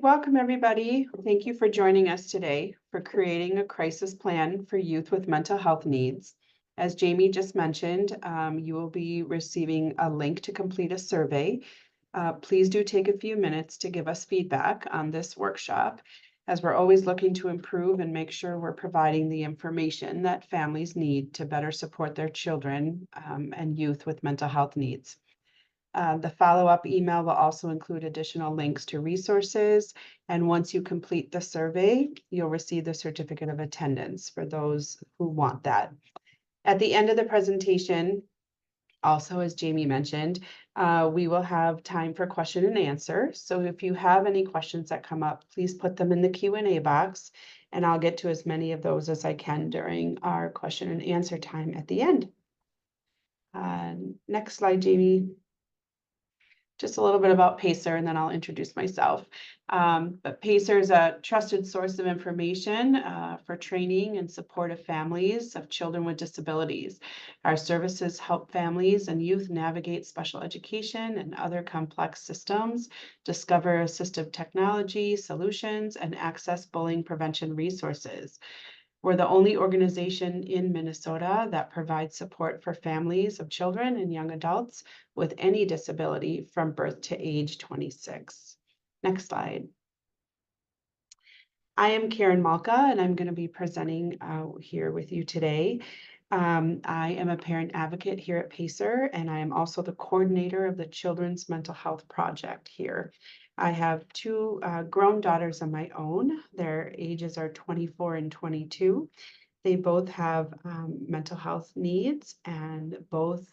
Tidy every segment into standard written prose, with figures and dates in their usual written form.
welcome everybody. Thank you for joining us today for creating a crisis plan for youth with mental health needs. As Jamie just mentioned, you will be receiving a link to complete a survey. Please do take a few minutes to give us feedback on this workshop, as we're always looking to improve and make sure we're providing the information that families need to better support their children and youth with mental health needs. The follow-up email will also include additional links to resources. And once you complete the survey, you'll receive the certificate of attendance for those who want that. At the end of the presentation, also, as Jamie mentioned, we will have time for question and answer. So if you have any questions that come up, please put them in the Q&A box, and I'll get to as many of those as I can during our question and answer time at the end. Next slide, Jamie. Just a little bit about PACER, and then I'll introduce myself. But PACER is a trusted source of information for training and support of families of children with disabilities. Our services help families and youth navigate special education and other complex systems, discover assistive technology solutions, and access bullying prevention resources. We're the only organization in Minnesota that provides support for families of children and young adults with any disability from birth to age 26. Next slide. I am Karen Malka, and I'm going to be presenting here with you today. I am a parent advocate here at PACER, and I am also the coordinator of the Children's Mental Health Project here. I have two grown daughters of my own. Their ages are 24 and 22. They both have mental health needs, and both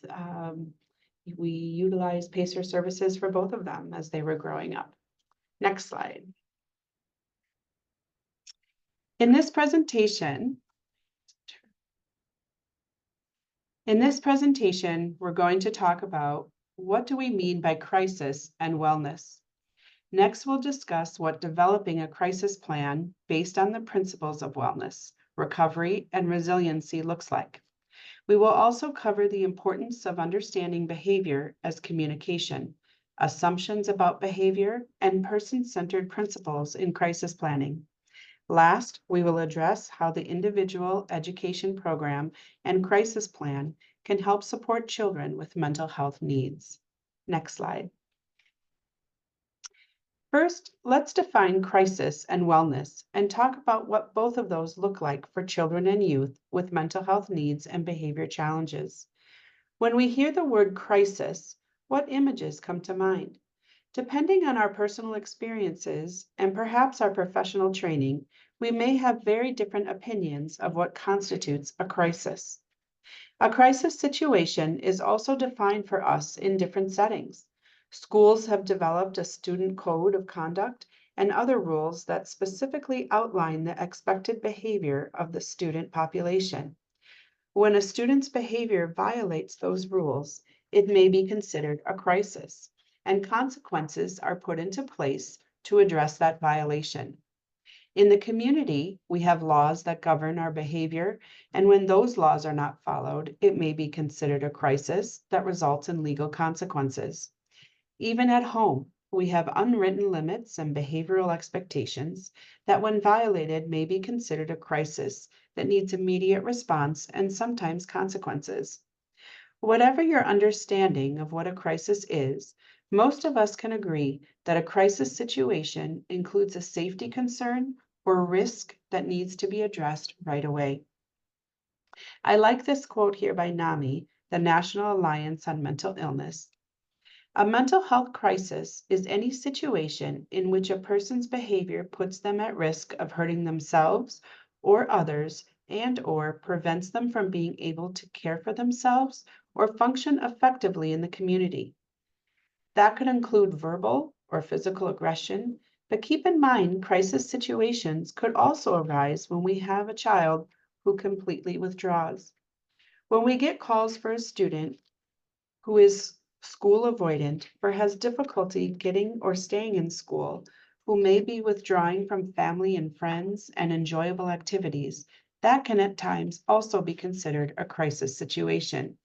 we utilize PACER services for both of them as they were growing up. Next slide. In this presentation, we're going to talk about what do we mean by crisis and wellness. Next, we'll discuss what developing a crisis plan based on the principles of wellness, recovery, and resiliency looks like. We will also cover the importance of understanding behavior as communication, assumptions about behavior, and person-centered principles in crisis planning. Last, we will address how the individual education program and crisis plan can help support children with mental health needs. Next slide. First, let's define crisis and wellness and talk about what both of those look like for children and youth with mental health needs and behavior challenges. When we hear the word crisis, what images come to mind? Depending on our personal experiences and perhaps our professional training, we may have very different opinions of what constitutes a crisis. A crisis situation is also defined for us in different settings. Schools have developed a student code of conduct and other rules that specifically outline the expected behavior of the student population. When a student's behavior violates those rules, it may be considered a crisis, and consequences are put into place to address that violation. In the community, we have laws that govern our behavior, and when those laws are not followed, it may be considered a crisis that results in legal consequences. Even at home, we have unwritten limits and behavioral expectations that, when violated, may be considered a crisis that needs immediate response and sometimes consequences. Whatever your understanding of what a crisis is, most of us can agree that a crisis situation includes a safety concern or risk that needs to be addressed right away. I like this quote here by NAMI, the National Alliance on Mental Illness. A mental health crisis is any situation in which a person's behavior puts them at risk of hurting themselves or others and/or prevents them from being able to care for themselves or function effectively in the community. That could include verbal or physical aggression, but keep in mind crisis situations could also arise when we have a child who completely withdraws. When we get calls for a student who is school avoidant or has difficulty getting or staying in school, who may be withdrawing from family and friends and enjoyable activities, that can at times also be considered a crisis situation.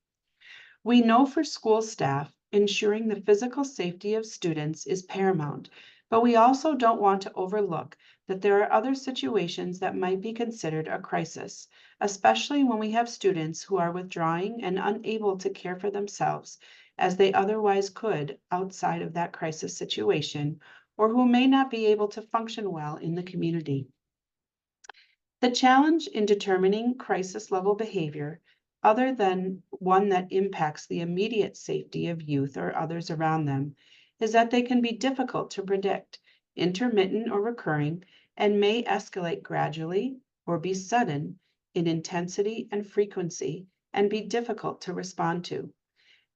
We know for school staff, ensuring the physical safety of students is paramount, But we also don't want to overlook that there are other situations that might be considered a crisis, especially when we have students who are withdrawing and unable to care for themselves as they otherwise could outside of that crisis situation, or who may not be able to function well in the community. The challenge in determining crisis level behavior, other than one that impacts the immediate safety of youth or others around them, is that they can be difficult to predict, intermittent or recurring, and may escalate gradually or be sudden in intensity and frequency and be difficult to respond to.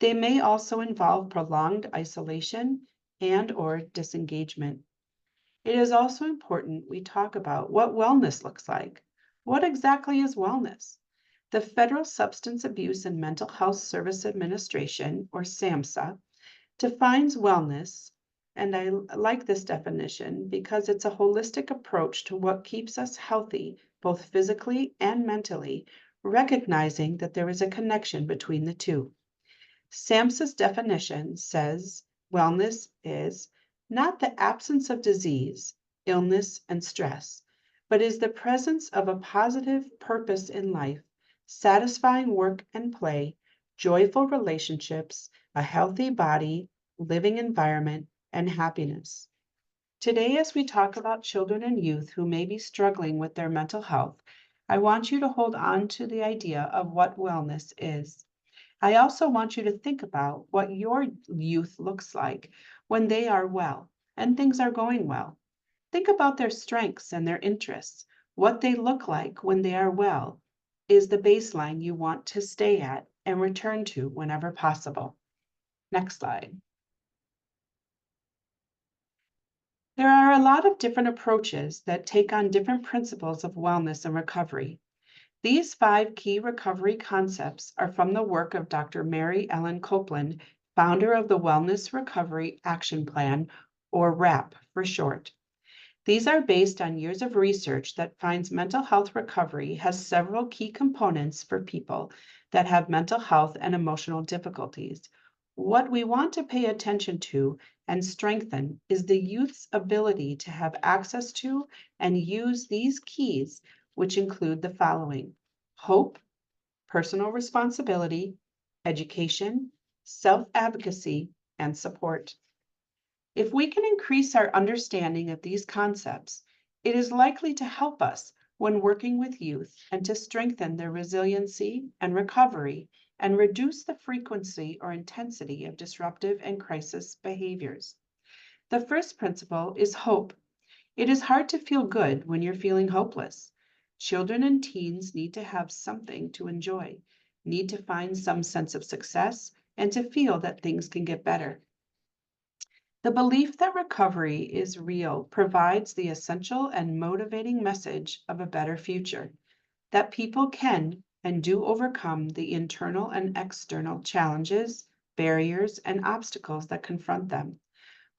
They may also involve prolonged isolation and or disengagement. It is also important we talk about what wellness looks like. What exactly is wellness? The Federal Substance Abuse and Mental Health Service Administration, or SAMHSA, defines wellness, and I like this definition because it's a holistic approach to what keeps us healthy, both physically and mentally, recognizing that there is a connection between the two. SAMHSA's definition says wellness is not the absence of disease, illness, and stress, but is the presence of a positive purpose in life, satisfying work and play, joyful relationships, a healthy body, living environment, and happiness. Today, as we talk about children and youth who may be struggling with their mental health, I want you to hold on to the idea of what wellness is. I also want you to think about what your youth looks like when they are well and things are going well. Think about their strengths and their interests. What they look like when they are well is the baseline you want to stay at and return to whenever possible. Next slide. There are a lot of different approaches that take on different principles of wellness and recovery. These 5 key recovery concepts are from the work of Dr. Mary Ellen Copeland, founder of the Wellness Recovery Action Plan, or WRAP for short. These are based on years of research that finds mental health recovery has several key components for people that have mental health and emotional difficulties. What we want to pay attention to and strengthen is the youth's ability to have access to and use these keys, which include the following: hope, personal responsibility, education, self-advocacy, and support. If we can increase our understanding of these concepts, it is likely to help us when working with youth and to strengthen their resiliency and recovery and reduce the frequency or intensity of disruptive and crisis behaviors. The first principle is hope. It is hard to feel good when you're feeling hopeless. Children and teens need to have something to enjoy, need to find some sense of success, and to feel that things can get better. The belief that recovery is real provides the essential and motivating message of a better future, that people can and do overcome the internal and external challenges, barriers, and obstacles that confront them.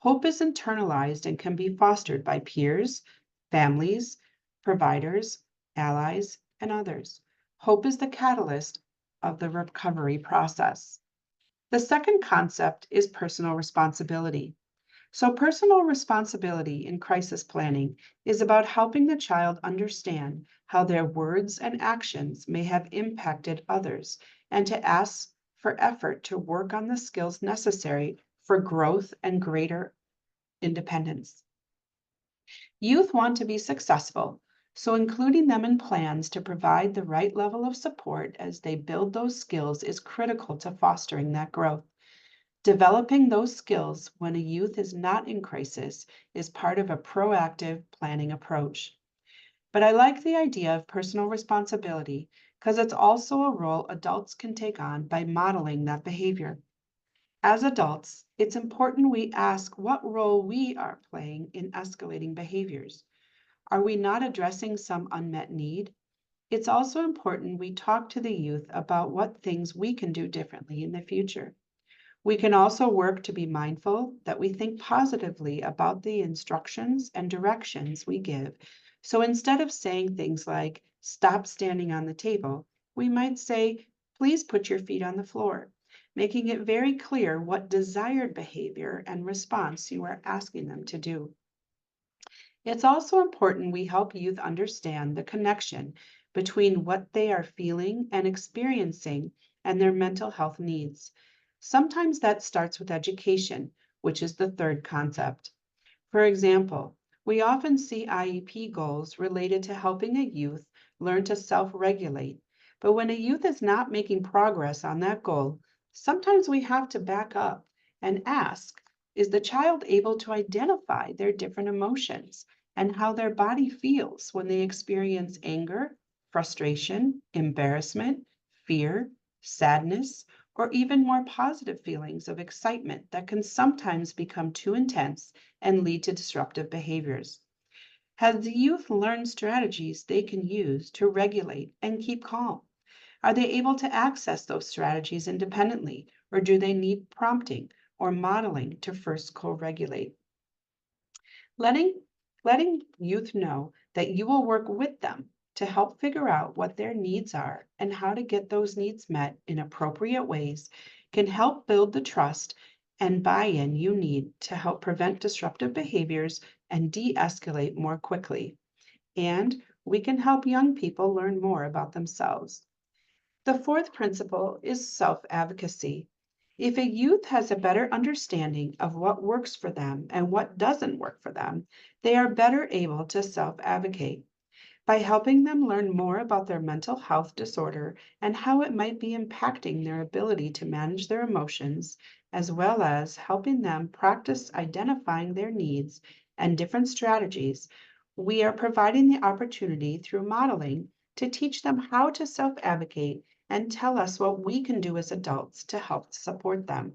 Hope is internalized and can be fostered by peers, families, providers, allies, and others. Hope is the catalyst of the recovery process. The second concept is personal responsibility. So, personal responsibility in crisis planning is about helping the child understand how their words and actions may have impacted others and to ask for effort to work on the skills necessary for growth and greater independence. Youth want to be successful, so including them in plans to provide the right level of support as they build those skills is critical to fostering that growth. Developing those skills when a youth is not in crisis is part of a proactive planning approach. But I like the idea of personal responsibility because it's also a role adults can take on by modeling that behavior. As adults, it's important we ask what role we are playing in escalating behaviors. Are we not addressing some unmet need? It's also important we talk to the youth about what things we can do differently in the future. We can also work to be mindful that we think positively about the instructions and directions we give. So instead of saying things like, stop standing on the table, we might say, please put your feet on the floor, making it very clear what desired behavior and response you are asking them to do. It's also important we help youth understand the connection between what they are feeling and experiencing and their mental health needs. Sometimes that starts with education, which is the third concept. For example, we often see IEP goals related to helping a youth learn to self-regulate. But when a youth is not making progress on that goal, sometimes we have to back up and ask, is the child able to identify their different emotions and how their body feels when they experience anger, frustration, embarrassment, fear, sadness, or even more positive feelings of excitement that can sometimes become too intense and lead to disruptive behaviors? Has the youth learned strategies they can use to regulate and keep calm? Are they able to access those strategies independently, or do they need prompting or modeling to first co-regulate? Letting, letting youth know that you will work with them to help figure out what their needs are and how to get those needs met in appropriate ways can help build the trust and buy-in you need to help prevent disruptive behaviors and de-escalate more quickly. And we can help young people learn more about themselves. The fourth principle is self-advocacy. If a youth has a better understanding of what works for them and what doesn't work for them, they are better able to self-advocate. By helping them learn more about their mental health disorder and how it might be impacting their ability to manage their emotions, as well as helping them practice identifying their needs and different strategies, we are providing the opportunity through modeling to teach them how to self-advocate and tell us what we can do as adults to help support them.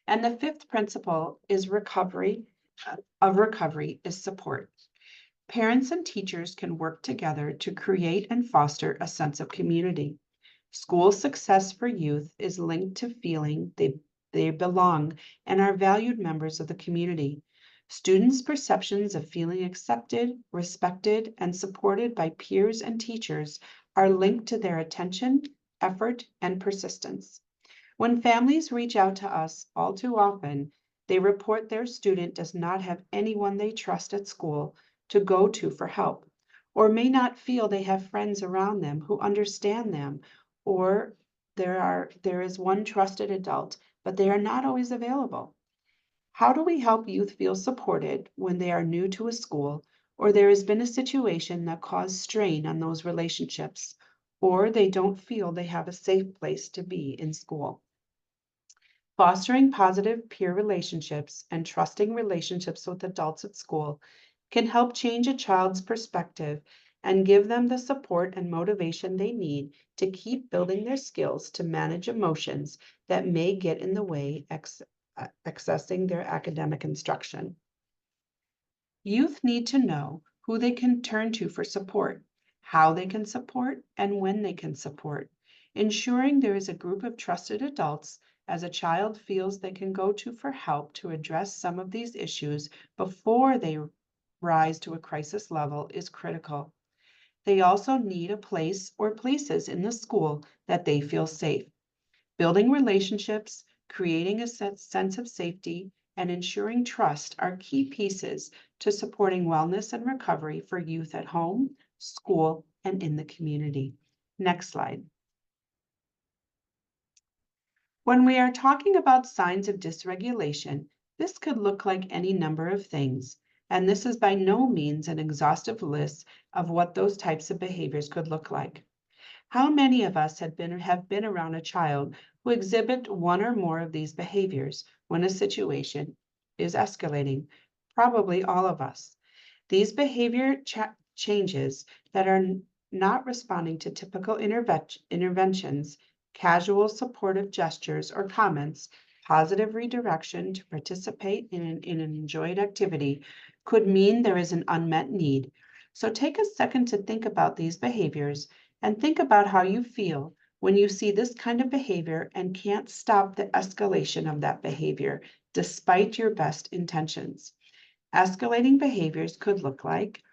And the fifth principle is recovery is support. Parents and teachers can work together to create and foster a sense of community. School success for youth is linked to feeling they belong and are valued members of the community. Students' perceptions of feeling accepted, respected, and supported by peers and teachers are linked to their attention, effort, and persistence. When families reach out to us all too often, they report their student does not have anyone they trust at school to go to for help, or may not feel they have friends around them who understand them, or there is one trusted adult, but they are not always available. How do we help youth feel supported when they are new to a school, or there has been a situation that caused strain on those relationships, or they don't feel they have a safe place to be in school? Fostering positive peer relationships and trusting relationships with adults at school can help change a child's perspective and give them the support and motivation they need to keep building their skills to manage emotions that may get in the way accessing their academic instruction. Youth need to know who they can turn to for support, how they can support, and when they can support, ensuring there is a group of trusted adults as a child feels they can go to for help to address some of these issues before they rise to a crisis level is critical. They also need a place or places in the school that they feel safe. Building relationships, creating a sense of safety, and ensuring trust are key pieces to supporting wellness and recovery for youth at home, school, and in the community. Next slide. When we are talking about signs of dysregulation, this could look like any number of things, and this is by no means an exhaustive list of what those types of behaviors could look like. How many of us have been around a child who exhibit one or more of these behaviors when a situation is escalating? Probably all of us. These behavior changes that are not responding to typical interventions, casual supportive gestures or comments, positive redirection to participate in an enjoyed activity could mean there is an unmet need. So take a second to think about these behaviors and think about how you feel when you see this kind of behavior and can't stop the escalation of that behavior despite your best intentions. Escalating behaviors could look like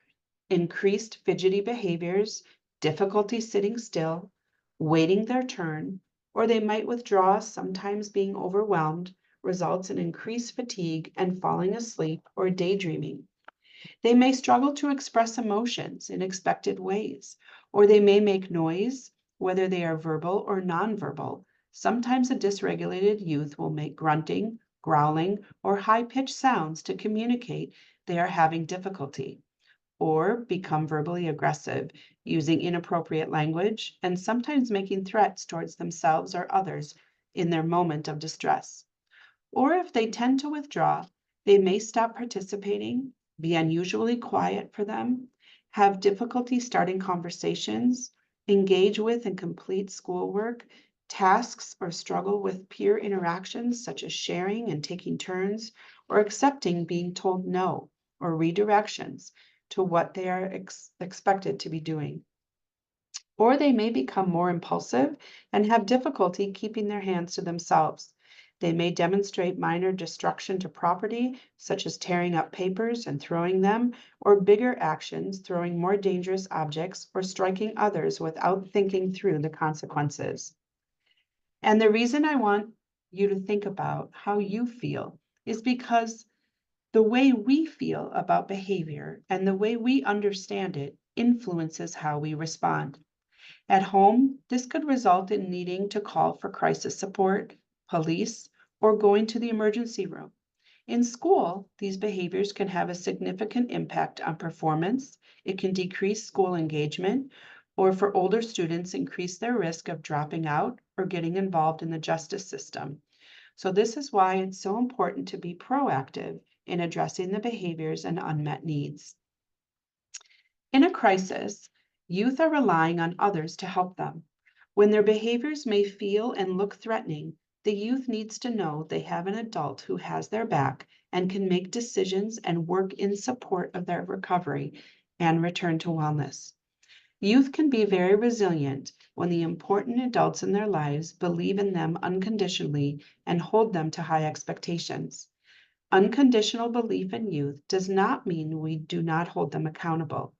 increased fidgety behaviors, difficulty sitting still, waiting their turn, or they might withdraw, sometimes being overwhelmed, results in increased fatigue and falling asleep or daydreaming. They may struggle to express emotions in expected ways, or they may make noise, whether they are verbal or nonverbal. Sometimes a dysregulated youth will make grunting, growling, or high-pitched sounds to communicate they are having difficulty, or become verbally aggressive, using inappropriate language, and sometimes making threats towards themselves or others in their moment of distress. Or if they tend to withdraw, they may stop participating, be unusually quiet for them, have difficulty starting conversations, engage with and complete schoolwork, tasks, or struggle with peer interactions such as sharing and taking turns, or accepting being told no or redirections to what they are expected to be doing. Or they may become more impulsive and have difficulty keeping their hands to themselves. They may demonstrate minor destruction to property, such as tearing up papers and throwing them, or bigger actions, throwing more dangerous objects or striking others without thinking through the consequences. And the reason I want you to think about how you feel is because the way we feel about behavior and the way we understand it influences how we respond. At home, this could result in needing to call for crisis support, police, or going to the emergency room. In school, these behaviors can have a significant impact on performance. It can decrease school engagement, or for older students, increase their risk of dropping out or getting involved in the justice system. So this is why it's so important to be proactive in addressing the behaviors and unmet needs. In a crisis, youth are relying on others to help them. When their behaviors may feel and look threatening, the youth needs to know they have an adult who has their back and can make decisions and work in support of their recovery and return to wellness. Youth can be very resilient when the important adults in their lives believe in them unconditionally and hold them to high expectations. Unconditional belief in youth does not mean we do not hold them accountable.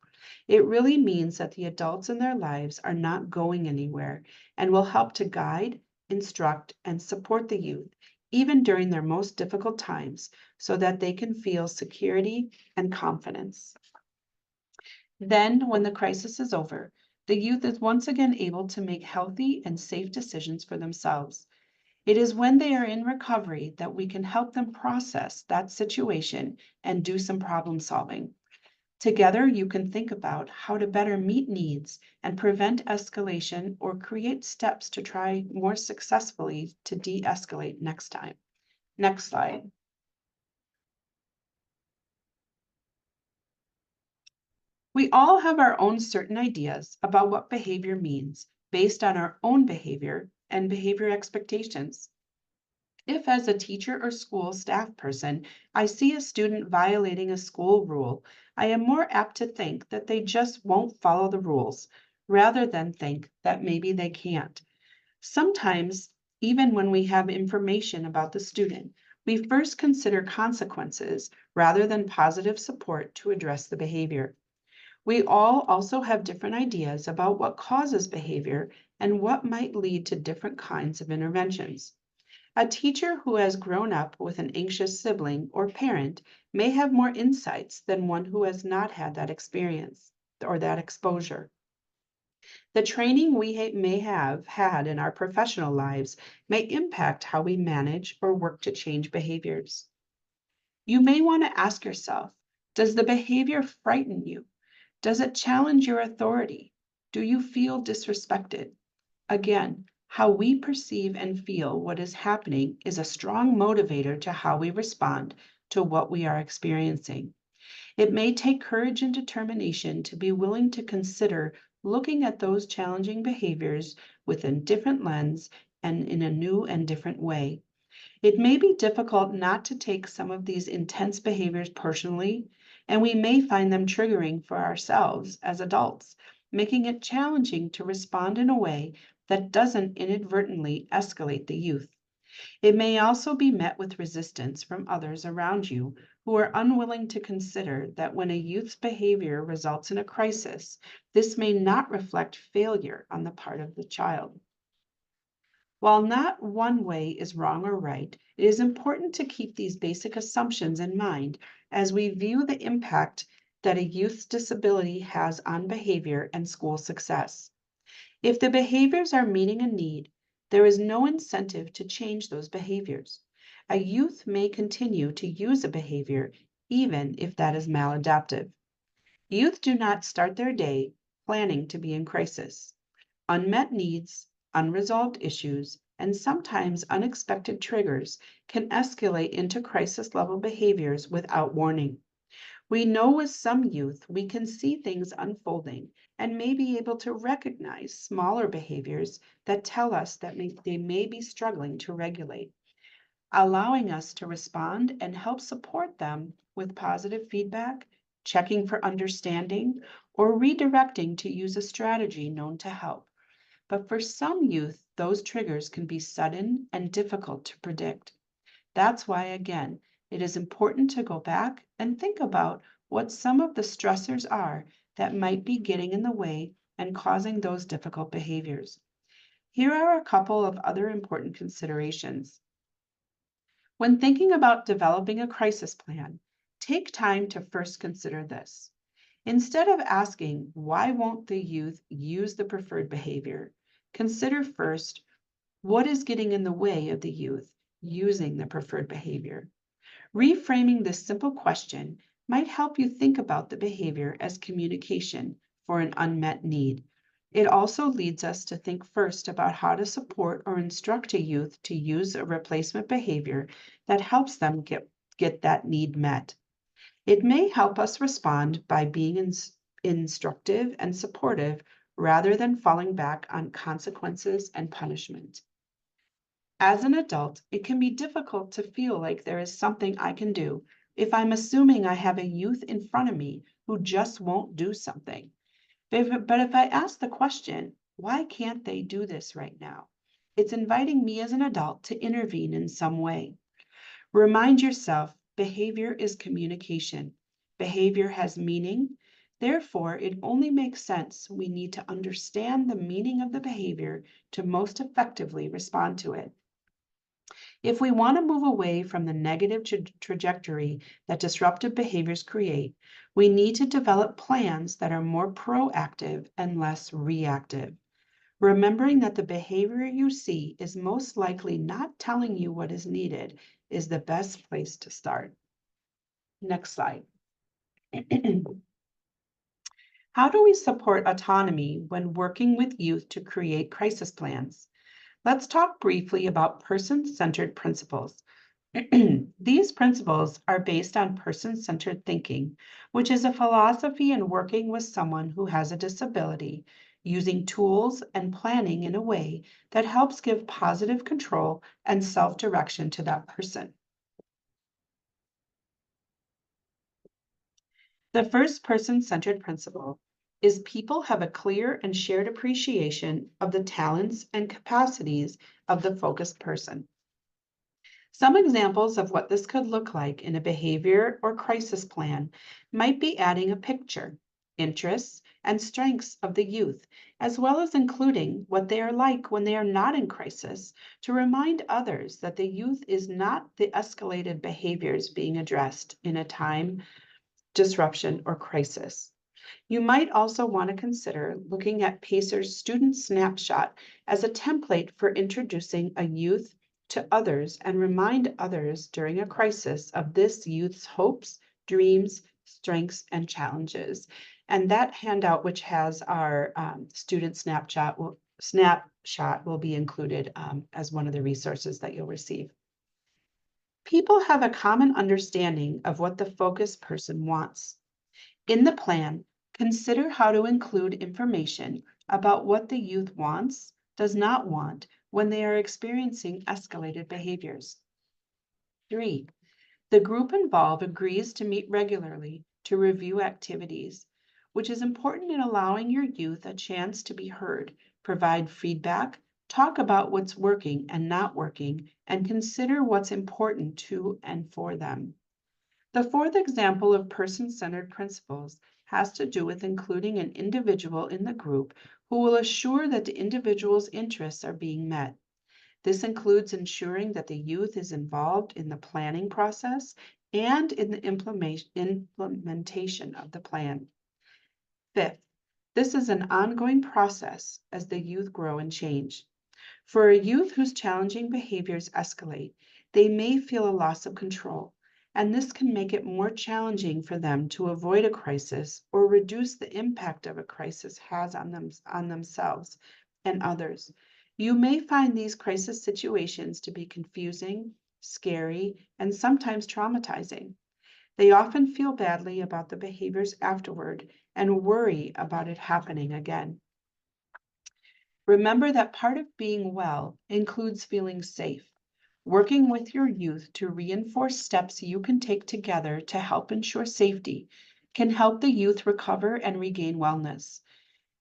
It really means that the adults in their lives are not going anywhere and will help to guide, instruct, and support the youth, even during their most difficult times, so that they can feel security and confidence. Then, when the crisis is over, the youth is once again able to make healthy and safe decisions for themselves. It is when they are in recovery that we can help them process that situation and do some problem solving. Together, you can think about how to better meet needs and prevent escalation or create steps to try more successfully to de-escalate next time. Next slide. We all have our own certain ideas about what behavior means based on our own behavior and behavior expectations. If, as a teacher or school staff person, I see a student violating a school rule, I am more apt to think that they just won't follow the rules, rather than think that maybe they can't. Sometimes, even when we have information about the student, we first consider consequences rather than positive support to address the behavior. We all also have different ideas about what causes behavior and what might lead to different kinds of interventions. A teacher who has grown up with an anxious sibling or parent may have more insights than one who has not had that experience or that exposure. The training we may have had in our professional lives may impact how we manage or work to change behaviors. You may want to ask yourself, does the behavior frighten you? Does it challenge your authority? Do you feel disrespected? Again, how we perceive and feel what is happening is a strong motivator to how we respond to what we are experiencing. It may take courage and determination to be willing to consider looking at those challenging behaviors with a different lens and in a new and different way. It may be difficult not to take some of these intense behaviors personally, and we may find them triggering for ourselves as adults, making it challenging to respond in a way that doesn't inadvertently escalate the youth. It may also be met with resistance from others around you who are unwilling to consider that when a youth's behavior results in a crisis, this may not reflect failure on the part of the child. While not one way is wrong or right, it is important to keep these basic assumptions in mind as we view the impact that a youth's disability has on behavior and school success. If the behaviors are meeting a need, there is no incentive to change those behaviors. A youth may continue to use a behavior even if that is maladaptive. Youth do not start their day planning to be in crisis. Unmet needs, unresolved issues, and sometimes unexpected triggers can escalate into crisis level behaviors without warning. We know with some youth, we can see things unfolding and may be able to recognize smaller behaviors that tell us that they may be struggling to regulate, allowing us to respond and help support them with positive feedback, checking for understanding, or redirecting to use a strategy known to help. But for some youth, those triggers can be sudden and difficult to predict. That's why, again, it is important to go back and think about what some of the stressors are that might be getting in the way and causing those difficult behaviors. Here are a couple of other important considerations. When thinking about developing a crisis plan, take time to first consider this. Instead of asking, why won't the youth use the preferred behavior? Consider first, what is getting in the way of the youth using the preferred behavior? Reframing this simple question might help you think about the behavior as communication for an unmet need. It also leads us to think first about how to support or instruct a youth to use a replacement behavior that helps them get that need met. It may help us respond by being instructive and supportive rather than falling back on consequences and punishment. As an adult, it can be difficult to feel like there is something I can do if I'm assuming I have a youth in front of me who just won't do something. But if I ask the question, why can't they do this right now? It's inviting me as an adult to intervene in some way. Remind yourself, behavior is communication. Behavior has meaning. Therefore, it only makes sense we need to understand the meaning of the behavior to most effectively respond to it. If we want to move away from the negative trajectory that disruptive behaviors create, we need to develop plans that are more proactive and less reactive. Remembering that the behavior you see is most likely not telling you what is needed is the best place to start. Next slide. How do we support autonomy when working with youth to create crisis plans? Let's talk briefly about person-centered principles. These principles are based on person-centered thinking, which is a philosophy in working with someone who has a disability, using tools and planning in a way that helps give positive control and self-direction to that person. The first person-centered principle is people have a clear and shared appreciation of the talents and capacities of the focused person. Some examples of what this could look like in a behavior or crisis plan might be adding a picture, interests, and strengths of the youth, as well as including what they are like when they are not in crisis, to remind others that the youth is not the escalated behaviors being addressed in a time, disruption, or crisis. You might also want to consider looking at PACER's student snapshot as a template for introducing a youth to others and remind others during a crisis of this youth's hopes, dreams, strengths, and challenges. And that handout, which has our student snapshot, will be included as one of the resources that you'll receive. People have a common understanding of what the focused person wants. In the plan, consider how to include information about what the youth wants, does not want, when they are experiencing escalated behaviors. 3, the group involved agrees to meet regularly to review activities, which is important in allowing your youth a chance to be heard, provide feedback, talk about what's working and not working, and consider what's important to and for them. The fourth example of person-centered principles has to do with including an individual in the group who will assure that the individual's interests are being met. This includes ensuring that the youth is involved in the planning process and in the implementation of the plan. Fifth, this is an ongoing process as the youth grow and change. For a youth whose challenging behaviors escalate, they may feel a loss of control, and this can make it more challenging for them to avoid a crisis or reduce the impact of a crisis has on themselves and others. You may find these crisis situations to be confusing, scary, and sometimes traumatizing. They often feel badly about the behaviors afterward and worry about it happening again. Remember that part of being well includes feeling safe. Working with your youth to reinforce steps you can take together to help ensure safety can help the youth recover and regain wellness.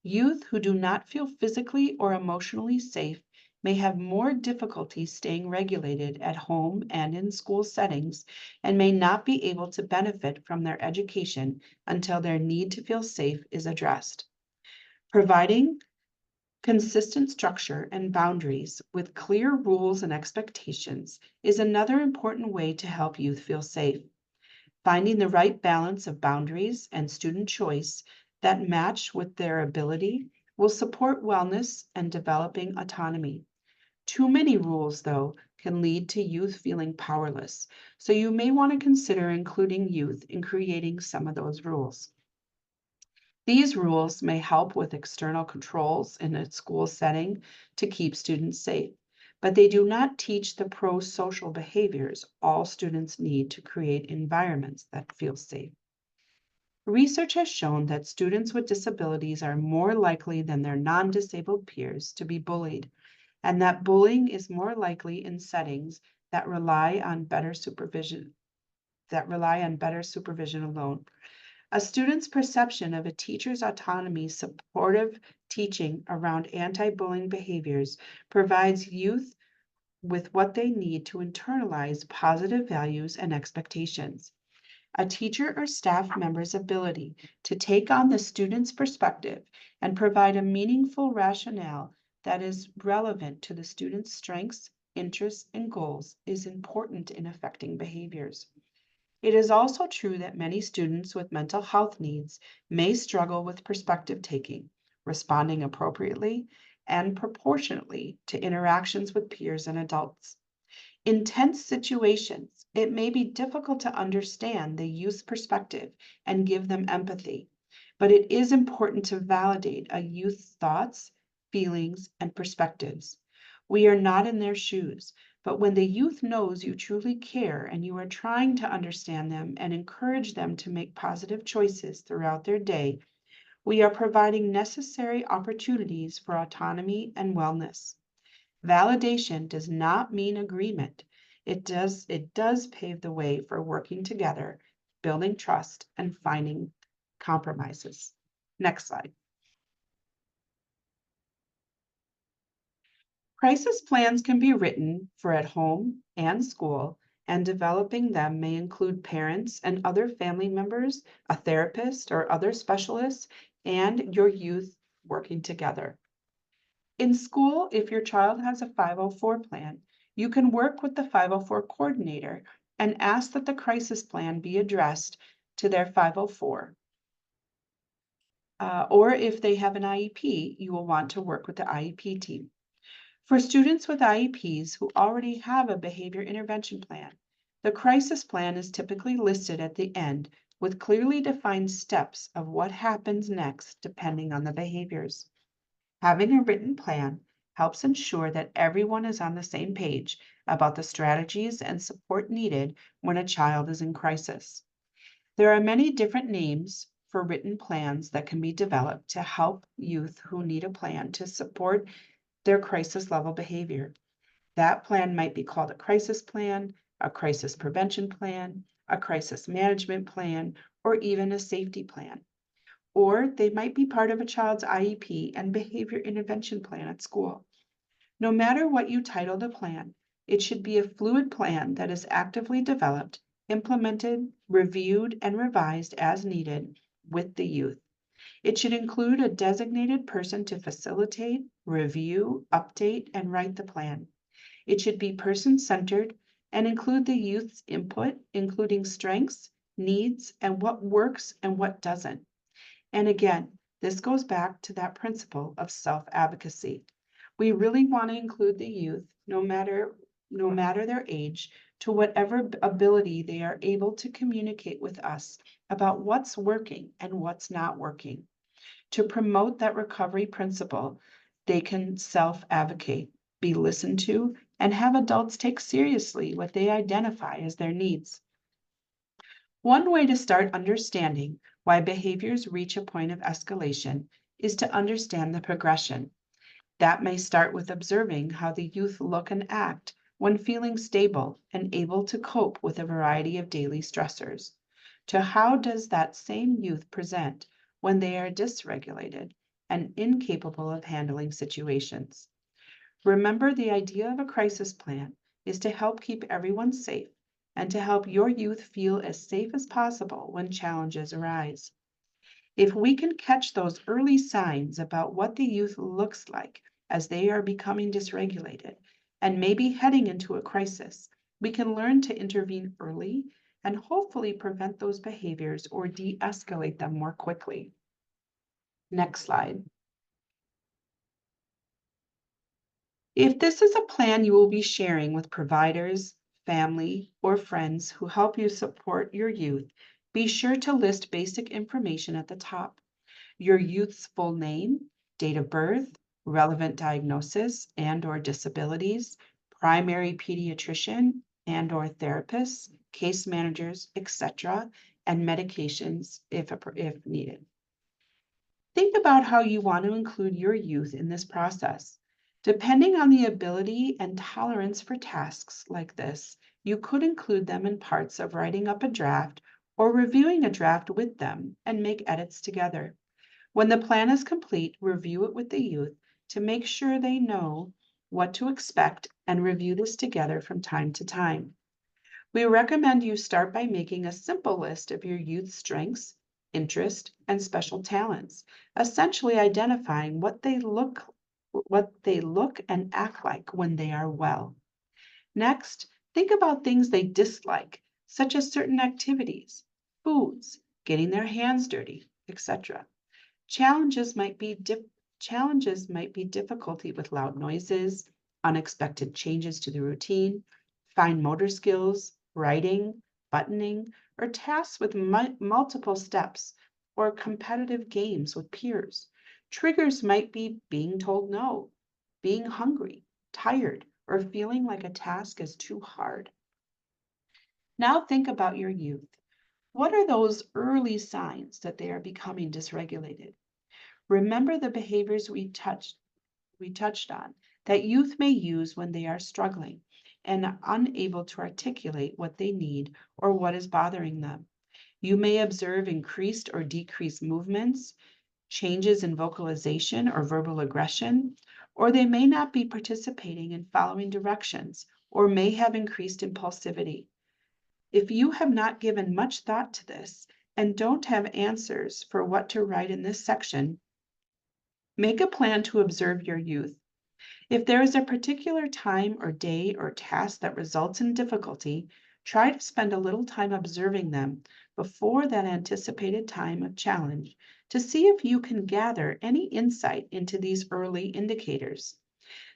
Youth who do not feel physically or emotionally safe may have more difficulty staying regulated at home and in school settings and may not be able to benefit from their education until their need to feel safe is addressed. Providing consistent structure and boundaries with clear rules and expectations is another important way to help youth feel safe. Finding the right balance of boundaries and student choice that match with their ability will support wellness and developing autonomy. Too many rules, though, can lead to youth feeling powerless, so you may want to consider including youth in creating some of those rules. These rules may help with external controls in a school setting to keep students safe, but they do not teach the pro-social behaviors all students need to create environments that feel safe. Research has shown that students with disabilities are more likely than their non-disabled peers to be bullied, and that bullying is more likely in settings that rely on better supervision alone. A student's perception of a teacher's autonomy, supportive teaching around anti-bullying behaviors provides youth with what they need to internalize positive values and expectations. A teacher or staff member's ability to take on the student's perspective and provide a meaningful rationale that is relevant to the student's strengths, interests, and goals is important in affecting behaviors. It is also true that many students with mental health needs may struggle with perspective taking, responding appropriately and proportionately to interactions with peers and adults. In tense situations, it may be difficult to understand the youth's perspective and give them empathy, but it is important to validate a youth's thoughts, feelings, and perspectives. We are not in their shoes, but when the youth knows you truly care and you are trying to understand them and encourage them to make positive choices throughout their day, we are providing necessary opportunities for autonomy and wellness. Validation does not mean agreement. It does pave the way for working together, building trust, and finding compromises. Next slide. Crisis plans can be written for at home and school, and developing them may include parents and other family members, a therapist or other specialists, and your youth working together. In school, if your child has a 504 plan, you can work with the 504 coordinator and ask that the crisis plan be addressed to their 504. Or if they have an IEP, you will want to work with the IEP team. For students with IEPs who already have a behavior intervention plan, the crisis plan is typically listed at the end with clearly defined steps of what happens next depending on the behaviors. Having a written plan helps ensure that everyone is on the same page about the strategies and support needed when a child is in crisis. There are many different names for written plans that can be developed to help youth who need a plan to support their crisis level behavior. That plan might be called a crisis plan, a crisis prevention plan, a crisis management plan, or even a safety plan. Or they might be part of a child's IEP and behavior intervention plan at school. No matter what you title the plan, it should be a fluid plan that is actively developed, implemented, reviewed, and revised as needed with the youth. It should include a designated person to facilitate, review, update, and write the plan. It should be person-centered and include the youth's input, including strengths, needs, and what works and what doesn't. And again, this goes back to that principle of self-advocacy. We really want to include the youth, no matter their age, to whatever ability they are able to communicate with us about what's working and what's not working. To promote that recovery principle, they can self-advocate, be listened to, and have adults take seriously what they identify as their needs. One way to start understanding why behaviors reach a point of escalation is to understand the progression. That may start with observing how the youth look and act when feeling stable and able to cope with a variety of daily stressors, to how does that same youth present when they are dysregulated and incapable of handling situations. Remember, the idea of a crisis plan is to help keep everyone safe and to help your youth feel as safe as possible when challenges arise. If we can catch those early signs about what the youth looks like as they are becoming dysregulated and maybe heading into a crisis, we can learn to intervene early and hopefully prevent those behaviors or de-escalate them more quickly. Next slide. If this is a plan you will be sharing with providers, family, or friends who help you support your youth, be sure to list basic information at the top. Your youth's full name, date of birth, relevant diagnosis and/or disabilities, primary pediatrician and/or therapists, case managers, etc., and medications if needed. Think about how you want to include your youth in this process. Depending on the ability and tolerance for tasks like this, you could include them in parts of writing up a draft or reviewing a draft with them and make edits together. When the plan is complete, review it with the youth to make sure they know what to expect and review this together from time to time. We recommend you start by making a simple list of your youth's strengths, interests, and special talents, essentially identifying what they look and act like when they are well. Next, think about things they dislike, such as certain activities, foods, getting their hands dirty, etc. Challenges might be difficulty with loud noises, unexpected changes to the routine, fine motor skills, writing, buttoning, or tasks with multiple steps, or competitive games with peers. Triggers might be being told no, being hungry, tired, or feeling like a task is too hard. Now think about your youth. What are those early signs that they are becoming dysregulated? Remember the behaviors we touched on that youth may use when they are struggling and are unable to articulate what they need or what is bothering them. You may observe increased or decreased movements, changes in vocalization or verbal aggression, or they may not be participating in following directions or may have increased impulsivity. If you have not given much thought to this and don't have answers for what to write in this section, make a plan to observe your youth. If there is a particular time or day or task that results in difficulty, try to spend a little time observing them before that anticipated time of challenge to see if you can gather any insight into these early indicators.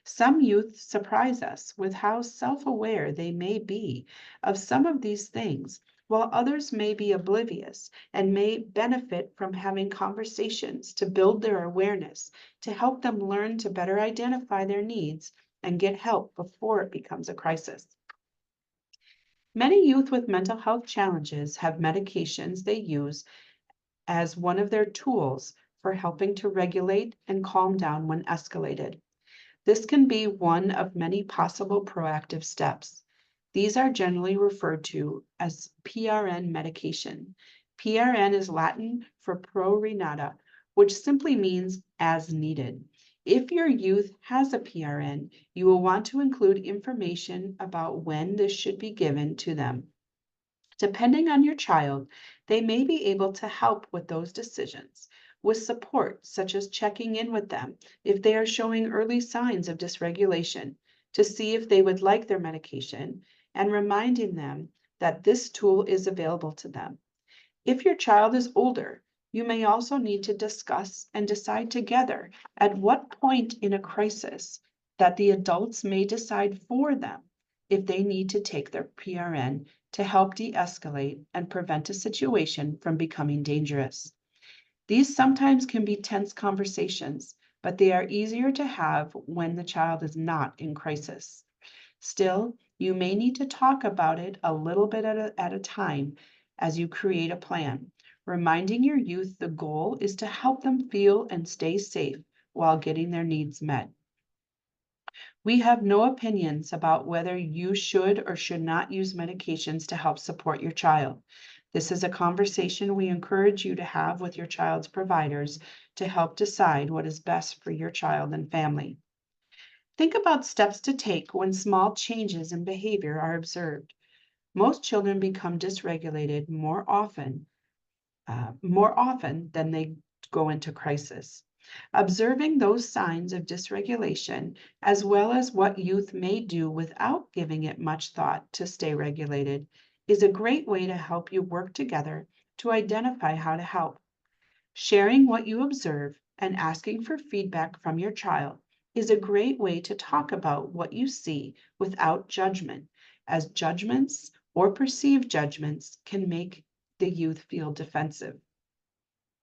Some youth surprise us with how self-aware they may be of some of these things, while others may be oblivious and may benefit from having conversations to build their awareness, to help them learn to better identify their needs and get help before it becomes a crisis. Many youth with mental health challenges have medications they use as one of their tools for helping to regulate and calm down when escalated. This can be one of many possible proactive steps. These are generally referred to as PRN medication. PRN is Latin for pro renata, which simply means as needed. If your youth has a PRN, you will want to include information about when this should be given to them. Depending on your child, they may be able to help with those decisions with support, such as checking in with them if they are showing early signs of dysregulation, to see if they would like their medication and reminding them that this tool is available to them. If your child is older, you may also need to discuss and decide together at what point in a crisis that the adults may decide for them if they need to take their PRN to help de-escalate and prevent a situation from becoming dangerous. These sometimes can be tense conversations, but they are easier to have when the child is not in crisis. Still, you may need to talk about it a little bit at a time as you create a plan, reminding your youth the goal is to help them feel and stay safe while getting their needs met. We have no opinions about whether you should or should not use medications to help support your child. This is a conversation we encourage you to have with your child's providers to help decide what is best for your child and family. Think about steps to take when small changes in behavior are observed. Most children become dysregulated more often than they go into crisis. Observing those signs of dysregulation, as well as what youth may do without giving it much thought to stay regulated, is a great way to help you work together to identify how to help. Sharing what you observe and asking for feedback from your child is a great way to talk about what you see without judgment, as judgments or perceived judgments can make the youth feel defensive.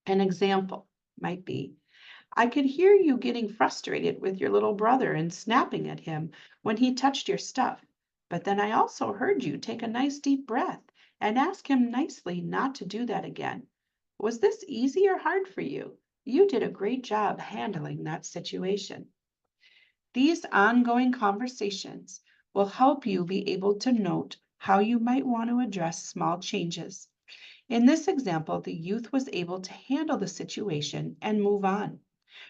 An example might be, I could hear you getting frustrated with your little brother and snapping at him when he touched your stuff. But then I also heard you take a nice deep breath and ask him nicely not to do that again. Was this easy or hard for you? You did a great job handling that situation. These ongoing conversations will help you be able to note how you might want to address small changes. In this example, the youth was able to handle the situation and move on.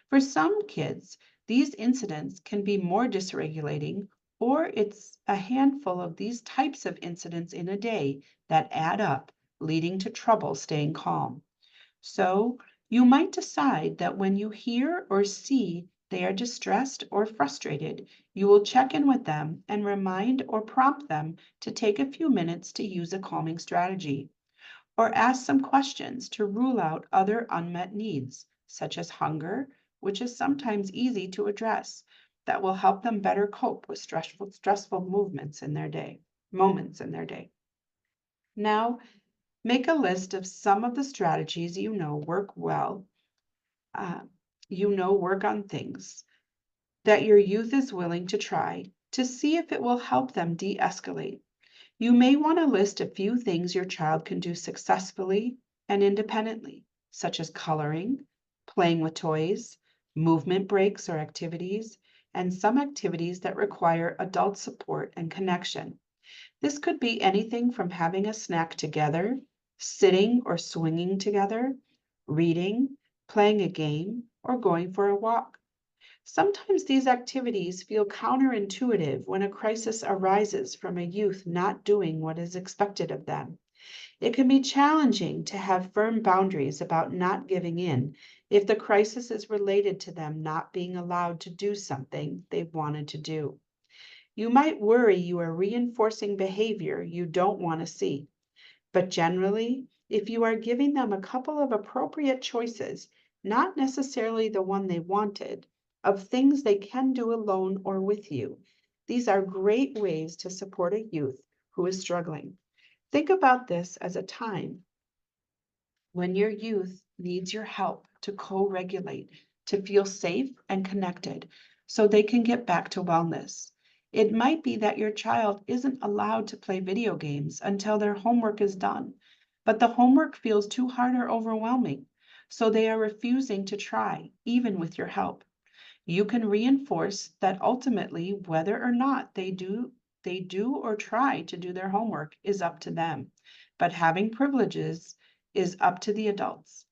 For some kids, these incidents can be more dysregulating, or it's a handful of these types of incidents in a day that add up, leading to trouble staying calm. So you might decide that when you hear or see they are distressed or frustrated, you will check in with them and remind or prompt them to take a few minutes to use a calming strategy, or ask some questions to rule out other unmet needs, such as hunger, which is sometimes easy to address, that will help them better cope with stressful moments in their day. Now, make a list of some of the strategies you know work well, uh, work on things that your youth is willing to try to see if it will help them de-escalate. You may want to list a few things your child can do successfully and independently, such as coloring, playing with toys, movement breaks or activities, and some activities that require adult support and connection. This could be anything from having a snack together, sitting or swinging together, reading, playing a game, or going for a walk. Sometimes these activities feel counterintuitive when a crisis arises from a youth not doing what is expected of them. It can be challenging to have firm boundaries about not giving in if the crisis is related to them not being allowed to do something they've wanted to do. You might worry you are reinforcing behavior you don't want to see, but generally, if you are giving them a couple of appropriate choices, not necessarily the one they wanted, of things they can do alone or with you, these are great ways to support a youth who is struggling. Think about this as a time when your youth needs your help to co-regulate, to feel safe and connected so they can get back to wellness. It might be that your child isn't allowed to play video games until their homework is done, but the homework feels too hard or overwhelming, so they are refusing to try, even with your help. You can reinforce that ultimately whether or not they do or try to do their homework is up to them, but having privileges is up to the adults.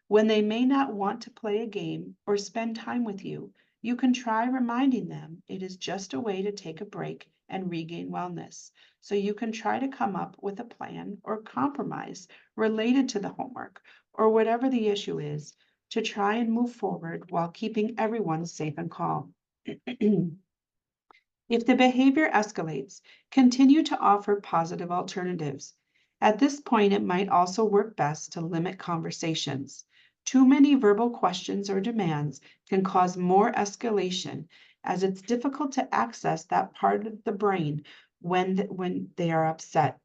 When they may not want to play a game or spend time with you, you can try reminding them it is just a way to take a break and regain wellness. So you can try to come up with a plan or compromise related to the homework or whatever the issue is to try and move forward while keeping everyone safe and calm. If the behavior escalates, continue to offer positive alternatives. At this point, it might also work best to limit conversations. Too many verbal questions or demands can cause more escalation, as it's difficult to access that part of the brain when they are upset.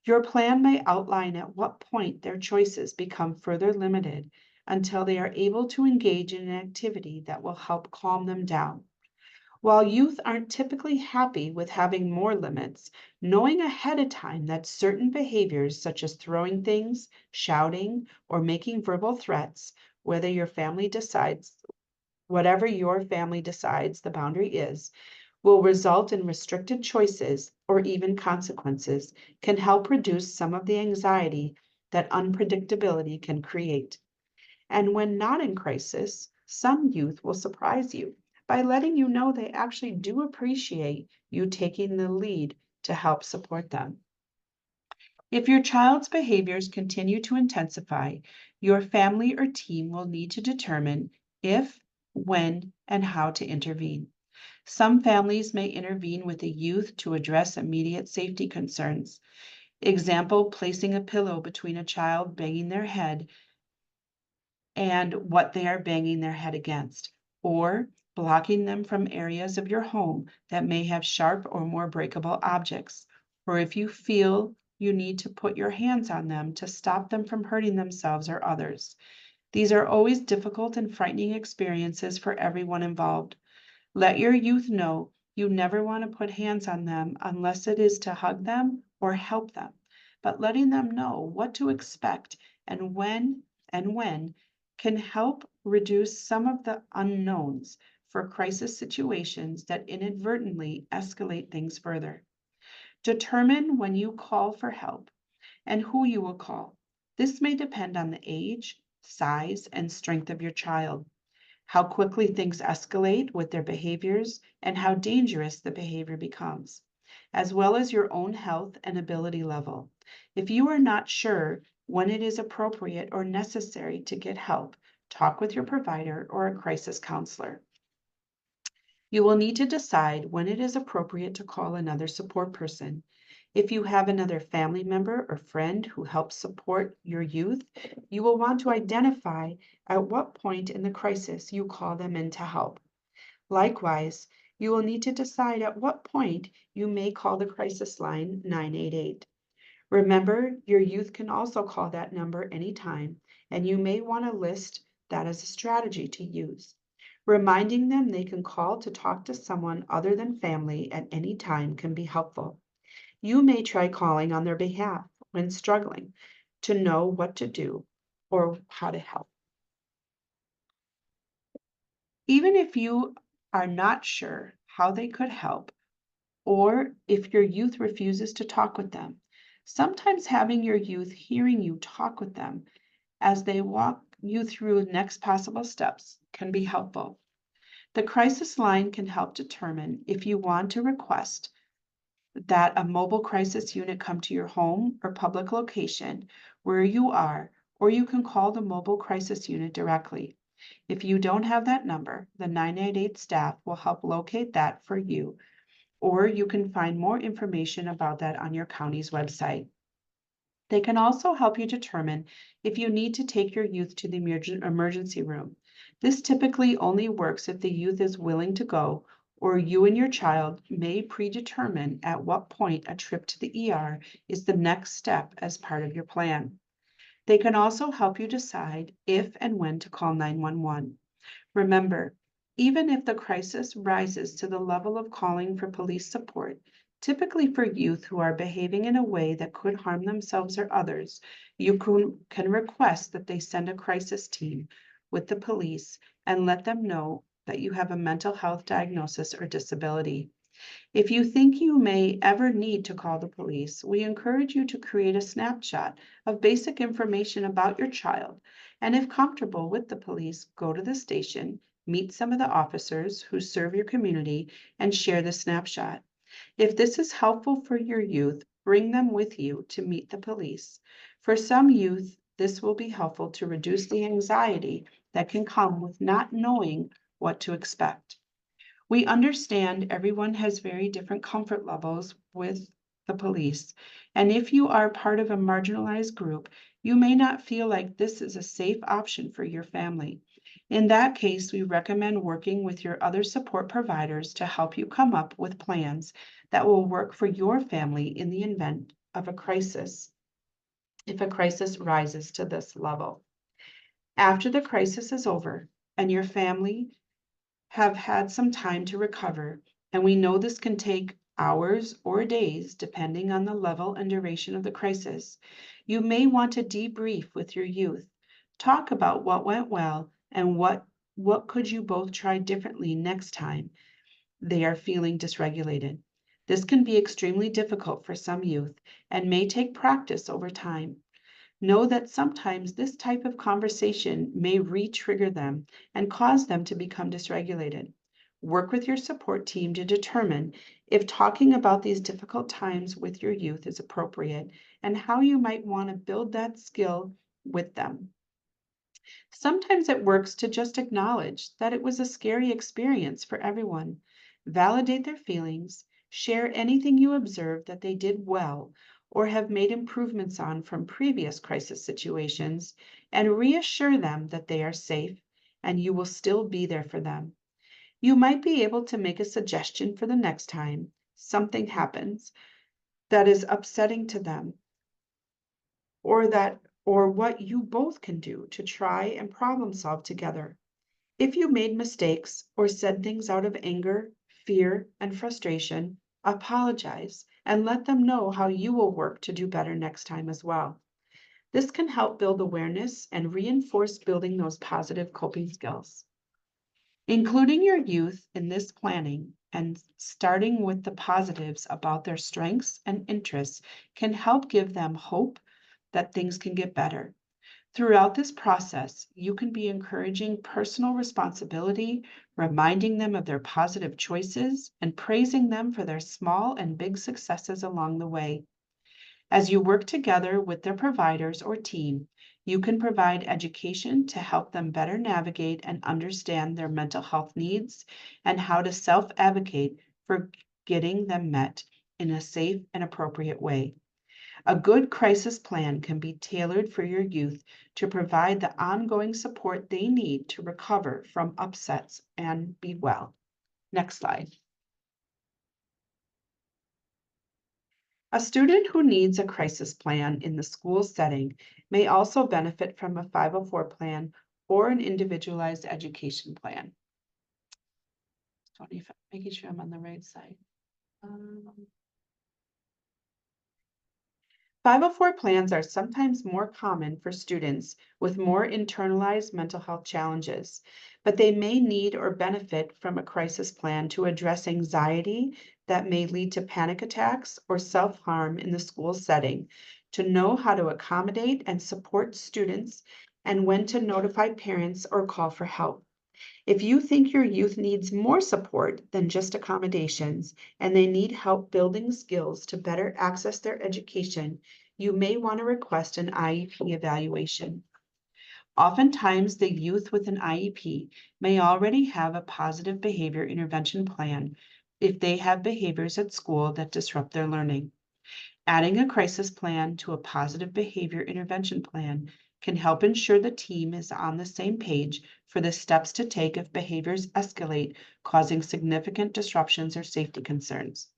Your plan may outline at what point their choices become further limited until they are able to engage in an activity that will help calm them down. While youth aren't typically happy with having more limits, knowing ahead of time that certain behaviors, such as throwing things, shouting, or making verbal threats, whatever your family decides the boundary is, will result in restricted choices or even consequences, can help reduce some of the anxiety that unpredictability can create. And when not in crisis, some youth will surprise you by letting you know they actually do appreciate you taking the lead to help support them. If your child's behaviors continue to intensify, your family or team will need to determine if, when, and how to intervene. Some families may intervene with the youth to address immediate safety concerns. Example, placing a pillow between a child banging their head and what they are banging their head against, or blocking them from areas of your home that may have sharp or more breakable objects, or if you feel you need to put your hands on them to stop them from hurting themselves or others. These are always difficult and frightening experiences for everyone involved. Let your youth know you never want to put hands on them unless it is to hug them or help them, but letting them know what to expect and when can help reduce some of the unknowns for crisis situations that inadvertently escalate things further. Determine when you call for help and who you will call. This may depend on the age, size, and strength of your child, how quickly things escalate with their behaviors, and how dangerous the behavior becomes, as well as your own health and ability level. If you are not sure when it is appropriate or necessary to get help, talk with your provider or a crisis counselor. You will need to decide when it is appropriate to call another support person. If you have another family member or friend who helps support your youth, you will want to identify at what point in the crisis you call them in to help. Likewise, you will need to decide at what point you may call the crisis line 988. Remember, your youth can also call that number anytime, and you may want to list that as a strategy to use. Reminding them they can call to talk to someone other than family at any time can be helpful. You may try calling on their behalf when struggling to know what to do or how to help. Even if you are not sure how they could help, or if your youth refuses to talk with them, sometimes having your youth hearing you talk with them as they walk you through the next possible steps can be helpful. The crisis line can help determine if you want to request that a mobile crisis unit come to your home or public location where you are, or you can call the mobile crisis unit directly. If you don't have that number, the 988 staff will help locate that for you, or you can find more information about that on your county's website. They can also help you determine if you need to take your youth to the emergency room. This typically only works if the youth is willing to go, or you and your child may predetermine at what point a trip to the ER is the next step as part of your plan. They can also help you decide if and when to call 911. Remember, even if the crisis rises to the level of calling for police support, typically for youth who are behaving in a way that could harm themselves or others, you can request that they send a crisis team with the police and let them know that you have a mental health diagnosis or disability. If you think you may ever need to call the police, we encourage you to create a snapshot of basic information about your child, and if comfortable with the police, go to the station, meet some of the officers who serve your community, and share the snapshot. If this is helpful for your youth, bring them with you to meet the police. For some youth, this will be helpful to reduce the anxiety that can come with not knowing what to expect. We understand everyone has very different comfort levels with the police, and if you are part of a marginalized group, you may not feel like this is a safe option for your family. In that case, we recommend working with your other support providers to help you come up with plans that will work for your family in the event of a crisis, if a crisis rises to this level. After the crisis is over and your family have had some time to recover, and we know this can take hours or days depending on the level and duration of the crisis, you may want to debrief with your youth. Talk about what went well and what could you both try differently next time they are feeling dysregulated. This can be extremely difficult for some youth and may take practice over time. Know that sometimes this type of conversation may re-trigger them and cause them to become dysregulated. Work with your support team to determine if talking about these difficult times with your youth is appropriate and how you might want to build that skill with them. Sometimes it works to just acknowledge that it was a scary experience for everyone. Validate their feelings, share anything you observed that they did well or have made improvements on from previous crisis situations, and reassure them that they are safe and you will still be there for them. You might be able to make a suggestion for the next time something happens that is upsetting to them, or what you both can do to try and problem solve together. If you made mistakes or said things out of anger, fear, and frustration, apologize and let them know how you will work to do better next time as well. This can help build awareness and reinforce building those positive coping skills. Including your youth in this planning and starting with the positives about their strengths and interests can help give them hope that things can get better. Throughout this process, you can be encouraging personal responsibility, reminding them of their positive choices, and praising them for their small and big successes along the way. As you work together with their providers or team, you can provide education to help them better navigate and understand their mental health needs and how to self-advocate for getting them met in a safe and appropriate way. A good crisis plan can be tailored for your youth to provide the ongoing support they need to recover from upsets and be well. Next slide. A student who needs a crisis plan in the school setting may also benefit from a 504 plan or an individualized education plan. Making sure I'm on the right side. 504 plans are sometimes more common for students with more internalized mental health challenges, but they may need or benefit from a crisis plan to address anxiety that may lead to panic attacks or self-harm in the school setting, to know how to accommodate and support students and when to notify parents or call for help. If you think your youth needs more support than just accommodations and they need help building skills to better access their education, you may want to request an IEP evaluation. Oftentimes, the youth with an IEP may already have a positive behavior intervention plan if they have behaviors at school that disrupt their learning. Adding a crisis plan to a positive behavior intervention plan can help ensure the team is on the same page for the steps to take if behaviors escalate, causing significant disruptions or safety concerns.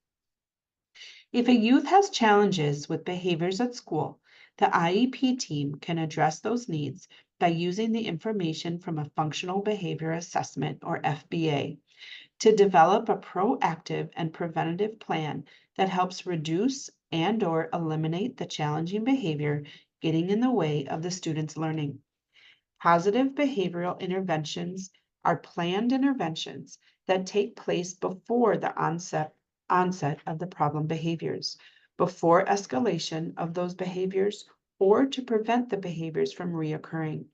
If a youth has challenges with behaviors at school, the IEP team can address those needs by using the information from a functional behavior assessment, or FBA, to develop a proactive and preventative plan that helps reduce and/or eliminate the challenging behavior getting in the way of the student's learning. Positive behavioral interventions are planned interventions that take place before the onset of the problem behaviors, before escalation of those behaviors, or to prevent the behaviors from reoccurring.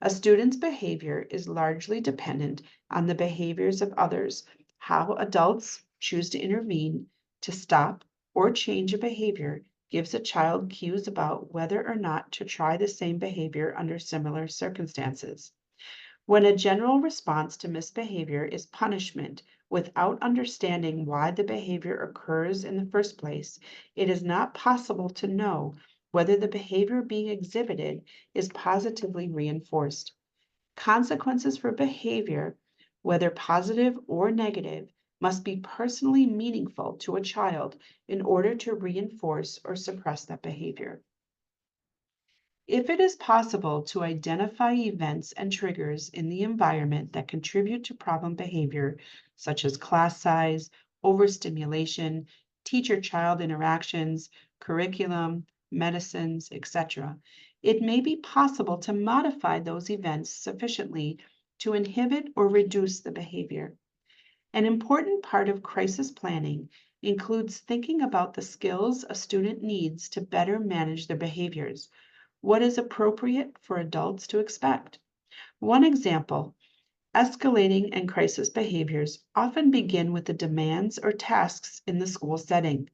A student's behavior is largely dependent on the behaviors of others. How adults choose to intervene to stop or change a behavior gives a child cues about whether or not to try the same behavior under similar circumstances. When a general response to misbehavior is punishment without understanding why the behavior occurs in the first place, it is not possible to know whether the behavior being exhibited is positively reinforced. Consequences for behavior, whether positive or negative, must be personally meaningful to a child in order to reinforce or suppress that behavior. If it is possible to identify events and triggers in the environment that contribute to problem behavior, such as class size, overstimulation, teacher-child interactions, curriculum, medicines, etc., it may be possible to modify those events sufficiently to inhibit or reduce the behavior. An important part of crisis planning includes thinking about the skills a student needs to better manage their behaviors. What is appropriate for adults to expect? One example, escalating and crisis behaviors often begin with the demands or tasks in the school setting.